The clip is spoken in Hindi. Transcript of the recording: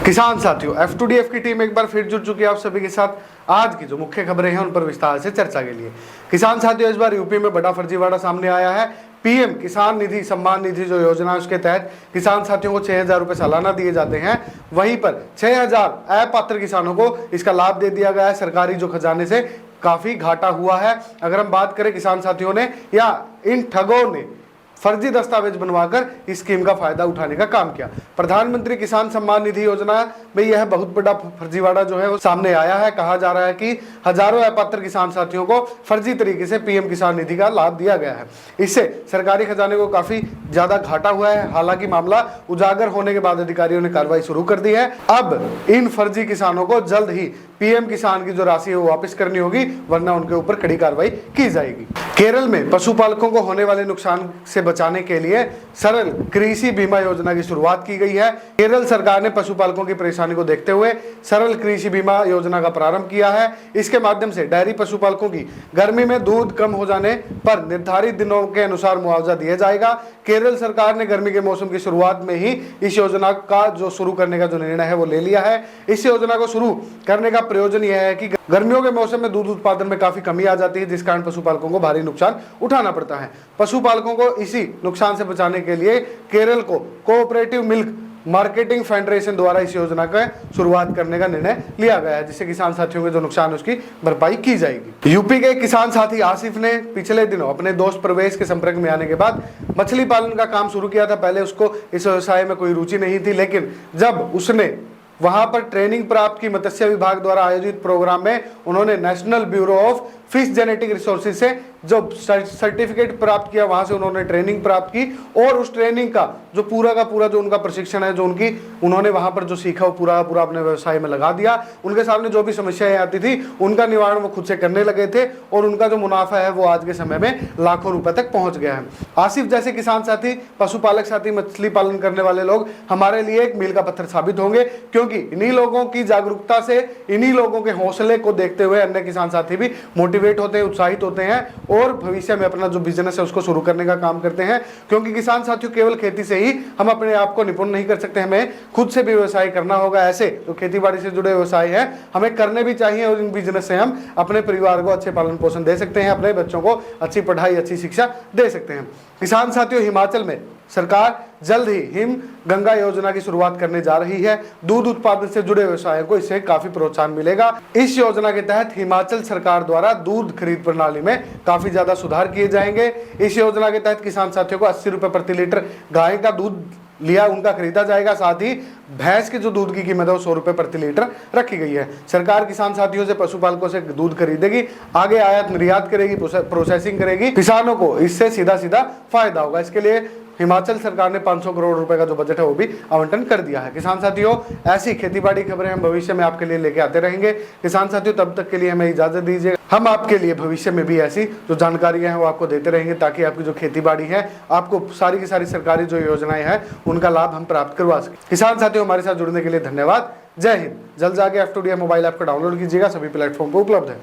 किसान साथियों, F2DF की टीम एक बार फिर जुड़ चुकी है आप सभी के साथ। आज की जो मुख्य खबरें हैं उन पर विस्तार से चर्चा के लिए। किसान साथियों, इस बार यूपी में बड़ा फर्जीवाड़ा सामने आया है। पीएम किसान निधि सम्मान निधि जो योजना है उसके तहत किसान साथियों को 6,000 रुपए सालाना दिए जाते हैं। वहीं पर 6,000 अपात्र किसानों को इसका लाभ दे दिया गया है। सरकारी जो खजाने से काफी घाटा हुआ है। अगर हम बात करें किसान साथियों ने या इन ठगों ने फर्जी दस्तावेज बनवाकर इस स्कीम का फायदा उठाने का काम किया। प्रधानमंत्री किसान सम्मान निधि योजना में यह बहुत बड़ा फर्जीवाड़ा जो है वो सामने आया है। कहा जा रहा है कि हजारों अपात्र किसान साथियों को फर्जी तरीके से पीएम किसान निधि का लाभ दिया गया है। इससे सरकारी खजाने को काफी ज्यादा घाटा हुआ है। हालांकि मामला उजागर होने के बाद अधिकारियों ने कार्रवाई शुरू कर दी है। अब इन फर्जी किसानों को जल्द ही पीएम किसान की जो राशि है वो वापस करनी होगी, वरना उनके ऊपर कड़ी कार्रवाई की जाएगी। केरल में पशुपालकों को होने वाले नुकसान से बचाने के लिए सरल कृषि बीमा योजना की शुरुआत की गई है। केरल सरकार ने पशुपालकों की परेशानी को देखते हुए सरल कृषि बीमा योजना का प्रारंभ किया है। इसके माध्यम से डेयरी पशुपालकों की गर्मी में दूध कम हो जाने पर निर्धारित दिनों के अनुसार मुआवजा दिया जाएगा। केरल सरकार ने गर्मी के मौसम की शुरुआत में ही इस योजना का जो शुरू करने का जो निर्णय है वो ले लिया है। इस योजना को शुरू करने का प्रयोजन यह है कि गर्मियों के मौसम में दूध उत्पादन में काफी कमी आ जाती है, जिस कारण पशुपालकों को भारी नुकसान उठाना पड़ता है। पशुपालकों को इसी नुकसान से बचाने के लिए केरल को कोऑपरेटिव मिल्क मार्केटिंग फेडरेशन द्वारा इस योजना का शुरुआत करने का निर्णय लिया गया है, जिससे किसान साथियों के जो नुकसान उसकी भरपाई की जाएगी। यूपी के किसान साथी आसिफ ने पिछले दिनों अपने दोस्त प्रवेश के संपर्क में आने के बाद मछली पालन का काम शुरू किया था। पहले उसको इस व्यवसाय में कोई रुचि नहीं थी, लेकिन जब उसने वहां पर ट्रेनिंग प्राप्त की मत्स्य विभाग द्वारा आयोजित प्रोग्राम में उन्होंने national bureau of fish genetic resources से जो सर्टिफिकेट प्राप्त किया, वहां से उन्होंने ट्रेनिंग प्राप्त की और उस ट्रेनिंग का जो पूरा का पूरा जो उनका प्रशिक्षण है, जो उन्होंने वहां पर जो सीखा वो पूरा अपने व्यवसाय में लगा दिया। उनके सामने जो भी समस्याएं आती थी उनका निवारण वो खुद से करने लगे थे और उनका जो मुनाफा है वो आज के समय में लाखों रुपए तक पहुंच गया है। आसिफ जैसे किसान साथी, पशुपालक साथी, मछली पालन करने वाले लोग हमारे लिए एक मील का पत्थर साबित होंगे, क्योंकि इन्हीं लोगों की जागरूकता से, इन्हीं लोगों के हौसले को देखते हुए अन्य किसान साथी भी मोटिवेट होते हैं, उत्साहित होते हैं और भविष्य में अपना जो बिजनेस है उसको शुरू करने का काम करते हैं। क्योंकि किसान साथियों, केवल खेती से ही हम अपने आप को निपुण नहीं कर सकते, हमें खुद से भी व्यवसाय करना होगा। ऐसे जो खेती बाड़ी से जुड़े व्यवसाय हैं हमें करने भी चाहिए और इन बिजनेस से हम अपने परिवार को अच्छे पालन पोषण दे सकते हैं, अपने बच्चों को अच्छी पढ़ाई, अच्छी शिक्षा दे सकते हैं। किसान साथियों, हिमाचल में सरकार जल्द ही हिम गंगा योजना की शुरुआत करने जा रही है। दूध उत्पादन से जुड़े व्यवसायों को इससे काफी प्रोत्साहन मिलेगा। इस योजना के तहत हिमाचल सरकार द्वारा दूध खरीद प्रणाली में काफी ज्यादा सुधार किए जाएंगे। इस योजना के तहत किसान साथियों को 80 रुपए प्रति लीटर गाय का दूध लिया उनका खरीदा जाएगा। साथ ही भैंस के जो दूध की कीमत है वो 100 रुपए प्रति लीटर रखी गई है। सरकार किसान साथियों से, पशुपालकों से दूध खरीदेगी, आगे आयात निर्यात करेगी, प्रोसेसिंग करेगी। किसानों को इससे सीधा सीधा फायदा होगा। इसके लिए हिमाचल सरकार ने 500 करोड़ रुपए का जो बजट है वो भी आवंटन कर दिया है। किसान साथियों, ऐसी खेतीबाड़ी खबरें हम भविष्य में आपके लिए लेके आते रहेंगे। किसान साथियों, तब तक के लिए हमें इजाजत दीजिए। हम आपके लिए भविष्य में भी ऐसी जो जानकारियां हैं वो आपको देते रहेंगे, ताकि आपकी जो खेतीबाड़ी है आपको सारी की सारी सरकारी जो योजनाएं हैं उनका लाभ हम प्राप्त करवा सकें। किसान साथियों, हमारे साथ जुड़ने के लिए धन्यवाद। जय हिंद। जल्द जाके F2DF मोबाइल ऐप को डाउनलोड कीजिएगा, सभी प्लेटफॉर्म पर उपलब्ध है।